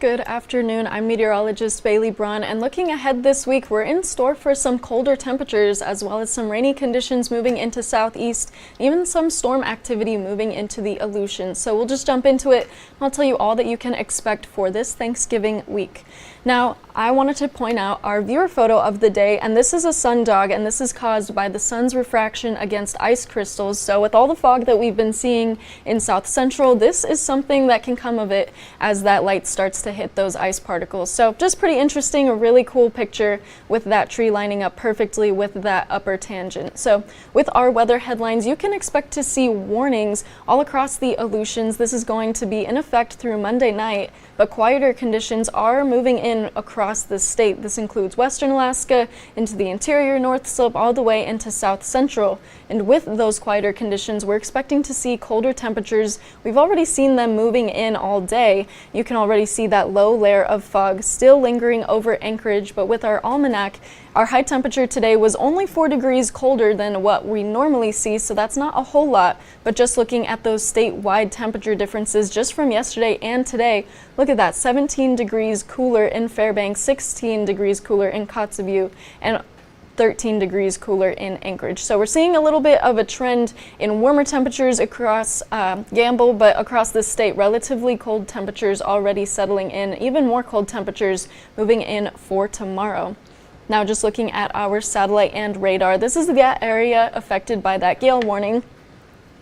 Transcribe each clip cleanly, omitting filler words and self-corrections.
Good afternoon, I'm meteorologist Bailey Braun, and looking ahead this week, we're in store for some colder temperatures as well as some rainy conditions moving into southeast, even some storm activity moving into the Aleutians. So we'll just jump into it. I'll tell you all that you can expect for this Thanksgiving week. Now, I wanted to point out our viewer photo of the day, and this is a sundog, and this is caused by the sun's refraction against ice crystals. So with all the fog that we've been seeing in South Central, this is something that can come of it as that light starts to hit those ice particles. So just pretty interesting, a really cool picture with that tree lining up perfectly with that upper tangent. So with our weather headlines, you can expect to see warnings all across the Aleutians. This is going to be in effect through Monday night, but quieter conditions are moving in across the state. This includes western Alaska, into the interior North Slope, all the way into South Central. And with those quieter conditions, we're expecting to see colder temperatures. We've already seen them moving in all day. You can already see that low layer of fog still lingering over Anchorage, but with our almanac, our high temperature today was only 4 degrees colder than what we normally see, so that's not a whole lot. But just looking at those statewide temperature differences just from yesterday and today, look at that, 17 degrees cooler in Fairbanks, 16 degrees cooler in Kotzebue, and 13 degrees cooler in Anchorage. So we're seeing a little bit of a trend in warmer temperatures across Gamble, but across the state, relatively cold temperatures already settling in, even more cold temperatures moving in for tomorrow. Now just looking at our satellite and radar, this is the area affected by that gale warning,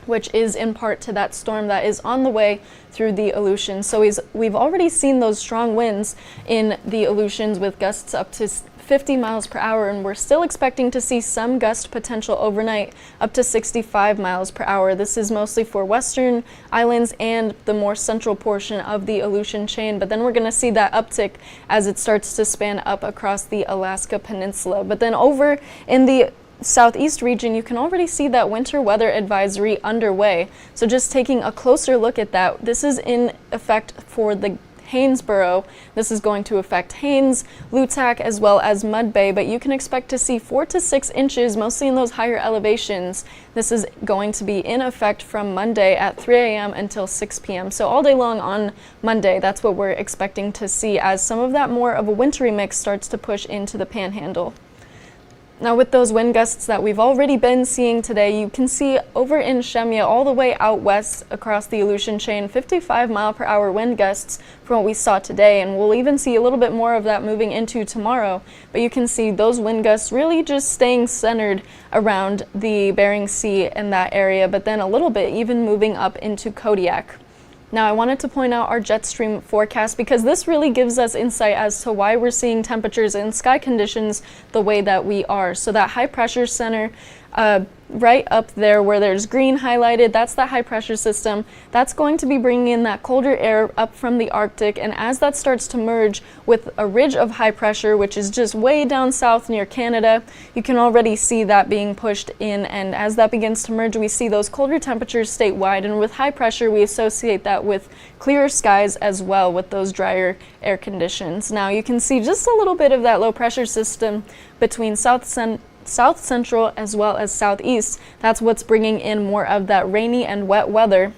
which is in part to that storm that is on the way through the Aleutians. So we've already seen those strong winds in the Aleutians with gusts up to 50 miles per hour, and we're still expecting to see some gust potential overnight up to 65 miles per hour. This is mostly for western islands and the more central portion of the Aleutian chain, but then we're going to see that uptick as it starts to span up across the Alaska Peninsula. But then over in the southeast region, you can already see that winter weather advisory underway. So just taking a closer look at that, this is in effect for the Haynesboro. This is going to affect Haines, Lutak, as well as Mud Bay, but you can expect to see 4 to 6 inches, mostly in those higher elevations. This is going to be in effect from Monday at 3 a.m. until 6 p.m. So all day long on Monday, that's what we're expecting to see as some of that more of a wintry mix starts to push into the panhandle. Now with those wind gusts that we've already been seeing today, you can see over in Shemya all the way out west across the Aleutian chain, 55 mile per hour wind gusts from what we saw today, and we'll even see a little bit more of that moving into tomorrow. But you can see those wind gusts really just staying centered around the Bering Sea in that area, but then a little bit even moving up into Kodiak. Now I wanted to point out our jet stream forecast because this really gives us insight as to why we're seeing temperatures and sky conditions the way that we are. So that high pressure center right up there where there's green highlighted, that's the high pressure system. That's going to be bringing in that colder air up from the Arctic, and as that starts to merge with a ridge of high pressure, which is just way down south near Canada, you can already see that being pushed in, and as that begins to merge, we see those colder temperatures statewide, and with high pressure, we associate that with clearer skies as well with those drier air conditions. Now you can see just a little bit of that low pressure system between South Central as well as southeast. That's what's bringing in more of that rainy and wet weather.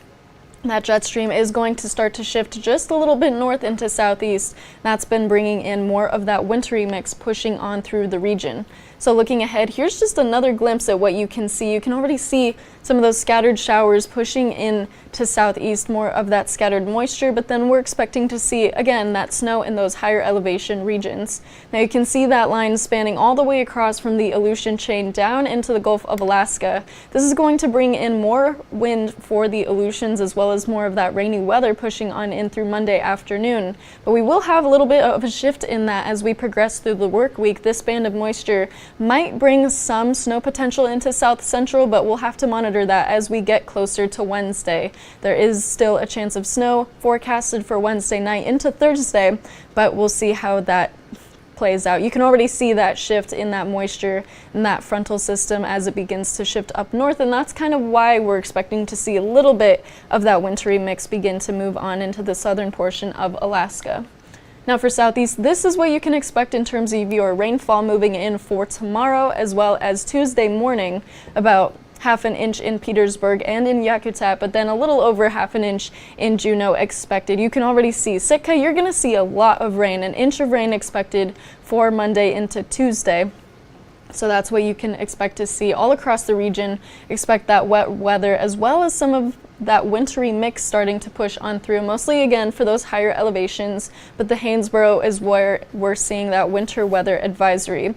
That jet stream is going to start to shift just a little bit north into southeast. That's been bringing in more of that wintry mix pushing on through the region. So looking ahead, here's just another glimpse at what you can see. You can already see some of those scattered showers pushing in to southeast, more of that scattered moisture, but then we're expecting to see, again, that snow in those higher elevation regions. Now you can see that line spanning all the way across from the Aleutian chain down into the Gulf of Alaska. This is going to bring in more wind for the Aleutians as well as more of that rainy weather pushing on in through Monday afternoon. But we will have a little bit of a shift in that as we progress through the work week. This band of moisture might bring some snow potential into South Central, but we'll have to monitor that as we get closer to Wednesday. There is still a chance of snow forecasted for Wednesday night into Thursday, but we'll see how that plays out. You can already see that shift in that moisture in that frontal system as it begins to shift up north, and that's kind of why we're expecting to see a little bit of that wintry mix begin to move on into the southern portion of Alaska. Now for southeast, this is what you can expect in terms of your rainfall moving in for tomorrow as well as Tuesday morning. About half an inch in Petersburg and in Yakutat, but then a little over half an inch in Juneau expected. You can already see Sitka, you're going to see a lot of rain, an inch of rain expected for Monday into Tuesday. So that's what you can expect to see all across the region. Expect that wet weather as well as some of that wintry mix starting to push on through, mostly again for those higher elevations, but the Haynesboro is where we're seeing that winter weather advisory.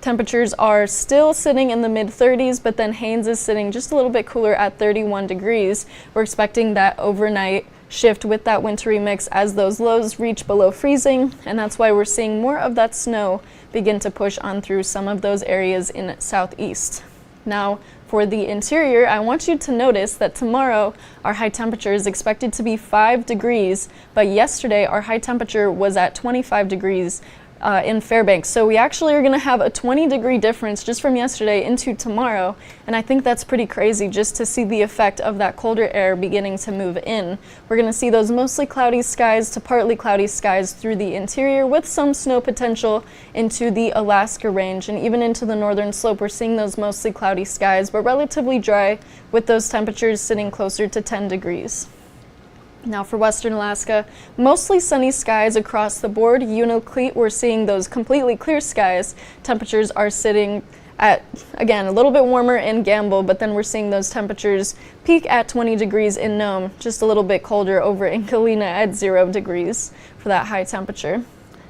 Temperatures are still sitting in the mid-30s, but then Haines is sitting just a little bit cooler at 31 degrees. We're expecting that overnight shift with that wintry mix as those lows reach below freezing, and that's why we're seeing more of that snow begin to push on through some of those areas in southeast. Now, for the interior, I want you to notice that tomorrow our high temperature is expected to be 5 degrees, but yesterday our high temperature was at 25 degrees in Fairbanks. So we actually are going to have a 20-degree difference just from yesterday into tomorrow, and I think that's pretty crazy just to see the effect of that colder air beginning to move in. We're going to see those mostly cloudy skies to partly cloudy skies through the interior with some snow potential into the Alaska range, and even into the northern slope we're seeing those mostly cloudy skies, but relatively dry with those temperatures sitting closer to 10 degrees. Now for western Alaska, mostly sunny skies across the board. Unalakleet, we're seeing those completely clear skies. Temperatures are sitting at, again, a little bit warmer in Gamble, but then we're seeing those temperatures peak at 20 degrees in Nome, just a little bit colder over in Galena at 0 degrees for that high temperature.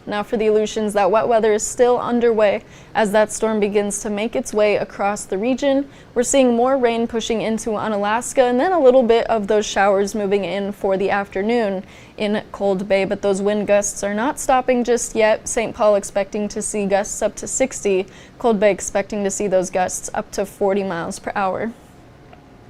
Now for the Aleutians, that wet weather is still underway as that storm begins to make its way across the region. We're seeing more rain pushing into Unalaska and then a little bit of those showers moving in for the afternoon in Cold Bay, but those wind gusts are not stopping just yet. St. Paul expecting to see gusts up to 60, Cold Bay expecting to see those gusts up to 40 miles per hour.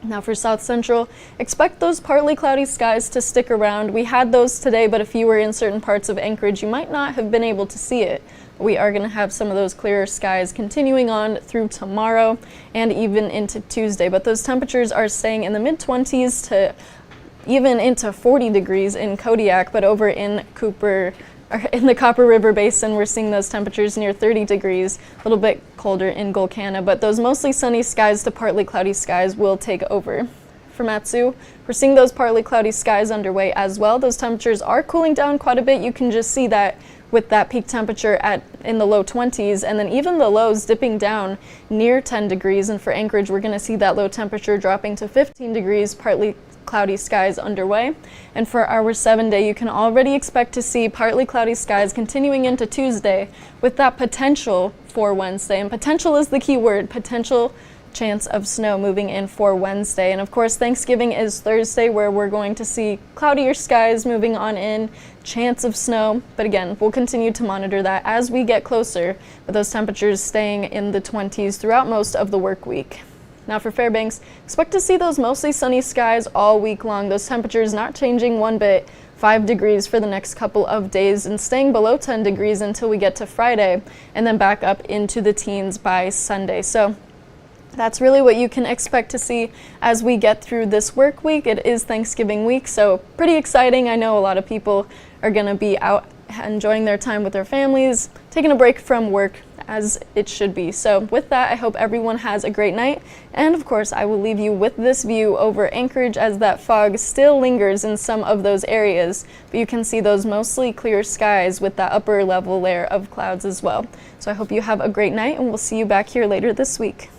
Now for South Central, expect those partly cloudy skies to stick around. We had those today, but if you were in certain parts of Anchorage, you might not have been able to see it. We are going to have some of those clearer skies continuing on through tomorrow and even into Tuesday, but those temperatures are staying in the mid-20s to even into 40 degrees in Kodiak, but over in the Copper River Basin, we're seeing those temperatures near 30 degrees, a little bit colder in Golcana, but those mostly sunny skies to partly cloudy skies will take over. For Matsu, we're seeing those partly cloudy skies underway as well. Those temperatures are cooling down quite a bit. You can just see that with that peak temperature in the low 20s, and then even the lows dipping down near 10 degrees. And for Anchorage, we're going to see that low temperature dropping to 15 degrees, partly cloudy skies underway. And for our 7-day, you can already expect to see partly cloudy skies continuing into Tuesday with that potential for Wednesday. And potential is the key word, potential chance of snow moving in for Wednesday. And of course, Thanksgiving is Thursday, where we're going to see cloudier skies moving on in, chance of snow. But again, we'll continue to monitor that as we get closer, with those temperatures staying in the 20s throughout most of the work week. Now for Fairbanks, expect to see those mostly sunny skies all week long. Those temperatures not changing one bit. 5 degrees for the next couple of days and staying below 10 degrees until we get to Friday, and then back up into the teens by Sunday. So that's really what you can expect to see as we get through this work week. It is Thanksgiving week, so pretty exciting. I know a lot of people are going to be out enjoying their time with their families, taking a break from work, as it should be. So with that, I hope everyone has a great night. And of course, I will leave you with this view over Anchorage as that fog still lingers in some of those areas, but you can see those mostly clear skies with that upper level layer of clouds as well. So I hope you have a great night, and we'll see you back here later this week.